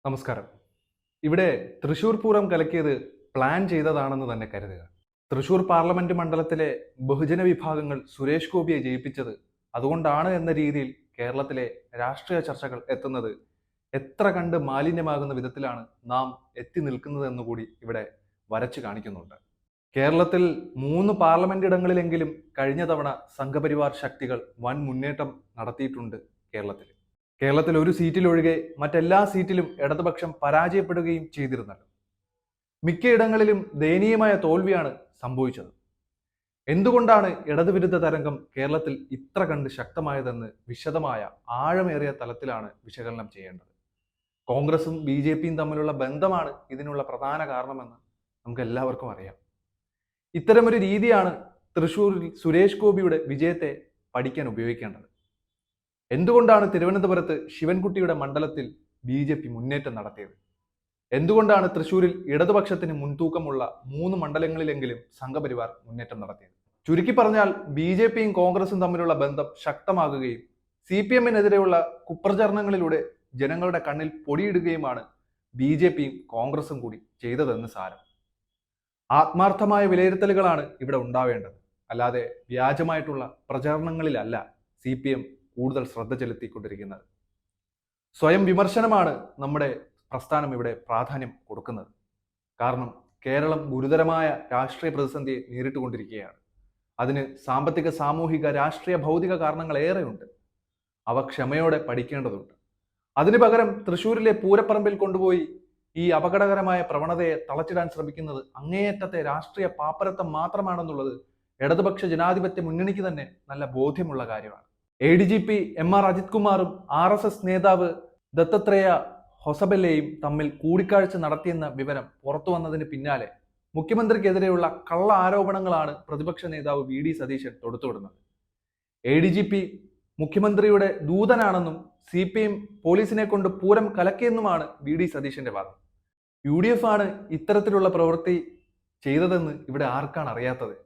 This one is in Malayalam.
നമസ്കാരം. ഇവിടെ തൃശൂർ പൂരം കലക്കിയത് പ്ലാൻ ചെയ്തതാണെന്ന് തന്നെ കരുതുക. തൃശൂർ പാർലമെന്റ് മണ്ഡലത്തിലെ ബഹുജന വിഭാഗങ്ങൾ സുരേഷ് ഗോപിയെ ജയിപ്പിച്ചത് അതുകൊണ്ടാണ് എന്ന രീതിയിൽ കേരളത്തിലെ രാഷ്ട്രീയ ചർച്ചകൾ എത്തുന്നത് എത്ര കണ്ട് മാലിന്യമാകുന്ന വിധത്തിലാണ് നാം എത്തി നിൽക്കുന്നതെന്ന് കൂടി ഇവിടെ വരച്ചു കാണിക്കുന്നുണ്ട്. കേരളത്തിൽ 3 പാർലമെന്റ് ഇടങ്ങളിലെങ്കിലും കഴിഞ്ഞ തവണ സംഘപരിവാർ ശക്തികൾ വൻ മുന്നേറ്റം നടത്തിയിട്ടുണ്ട്. കേരളത്തിൽ ഒരു സീറ്റിലൊഴികെ മറ്റെല്ലാ സീറ്റിലും ഇടതുപക്ഷം പരാജയപ്പെടുകയും ചെയ്തിരുന്നല്ലോ. മിക്കയിടങ്ങളിലും ദയനീയമായ തോൽവിയാണ് സംഭവിച്ചത്. എന്തുകൊണ്ടാണ് ഇടതുവിരുദ്ധ തരംഗം കേരളത്തിൽ ഇത്ര കണ്ട് ശക്തമായതെന്ന് വിശദമായ ആഴമേറിയ തലത്തിലാണ് വിശകലനം ചെയ്യേണ്ടത്. കോൺഗ്രസും BJPയും തമ്മിലുള്ള ബന്ധമാണ് ഇതിനുള്ള പ്രധാന കാരണമെന്ന് നമുക്ക് എല്ലാവർക്കും അറിയാം. ഇത്തരമൊരു രീതിയാണ് തൃശൂരിൽ സുരേഷ് ഗോപിയുടെ വിജയത്തെ പഠിക്കാൻ ഉപയോഗിക്കേണ്ടത്. എന്തുകൊണ്ടാണ് തിരുവനന്തപുരത്ത് ശിവൻകുട്ടിയുടെ മണ്ഡലത്തിൽ BJP മുന്നേറ്റം നടത്തിയത്? എന്തുകൊണ്ടാണ് തൃശൂരിൽ ഇടതുപക്ഷത്തിന് മുൻതൂക്കമുള്ള 3 മണ്ഡലങ്ങളിലെങ്കിലും സംഘപരിവാർ മുന്നേറ്റം നടത്തിയത്? ചുരുക്കി പറഞ്ഞാൽ BJPയും കോൺഗ്രസും തമ്മിലുള്ള ബന്ധം ശക്തമാകുകയും CPM-നെതിരെയുള്ള കുപ്രചരണങ്ങളിലൂടെ ജനങ്ങളുടെ കണ്ണിൽ പൊടിയിടുകയുമാണ് BJPയും കോൺഗ്രസും കൂടി ചെയ്തതെന്ന് സാരം. ആത്മാർത്ഥമായ വിലയിരുത്തലുകളാണ് ഇവിടെ ഉണ്ടാവേണ്ടത്, അല്ലാതെ വ്യാജമായിട്ടുള്ള പ്രചാരണങ്ങളിലല്ല CPM കൂടുതൽ ശ്രദ്ധ ചെലുത്തിക്കൊണ്ടിരിക്കുന്നത്. സ്വയം വിമർശനമാണ് നമ്മുടെ പ്രസ്ഥാനം ഇവിടെ പ്രാധാന്യം കൊടുക്കുന്നത്. കാരണം കേരളം ഗുരുതരമായ രാഷ്ട്രീയ പ്രതിസന്ധിയെ നേരിട്ടുകൊണ്ടിരിക്കുകയാണ്. അതിന് സാമ്പത്തിക, സാമൂഹിക, രാഷ്ട്രീയ, ഭൗതിക കാരണങ്ങൾ ഏറെയുണ്ട്. അവ ക്ഷമയോടെ പഠിക്കേണ്ടതുണ്ട്. അതിനു പകരം തൃശ്ശൂരിലെ പൂരപ്പറമ്പിൽ കൊണ്ടുപോയി ഈ അപകടകരമായ പ്രവണതയെ തളച്ചിടാൻ ശ്രമിക്കുന്നത് അങ്ങേയറ്റത്തെ രാഷ്ട്രീയ പാപ്പരത്വം മാത്രമാണെന്നുള്ളത് ഇടതുപക്ഷ ജനാധിപത്യ മുന്നണിക്ക് തന്നെ നല്ല ബോധ്യമുള്ള കാര്യമാണ്. ADGP MR അജിത് കുമാറും RSS നേതാവ് ദത്തത്രേയ ഹൊസബെല്ലയും തമ്മിൽ കൂടിക്കാഴ്ച നടത്തിയെന്ന വിവരം പുറത്തു വന്നതിന് പിന്നാലെ മുഖ്യമന്ത്രിക്കെതിരെയുള്ള കള്ള ആരോപണങ്ങളാണ് പ്രതിപക്ഷ നേതാവ് VD സതീശൻ തൊടുത്തുവിടുന്നത്. ADGP മുഖ്യമന്ത്രിയുടെ ദൂതനാണെന്നും CPM പോലീസിനെ കൊണ്ട് പൂരം കലക്കിയെന്നുമാണ് VD സതീശന്റെ വാദം. UDF ആണ് ഇത്തരത്തിലുള്ള പ്രവൃത്തി ചെയ്തതെന്ന് ഇവിടെ ആർക്കാണ് അറിയാത്തത്?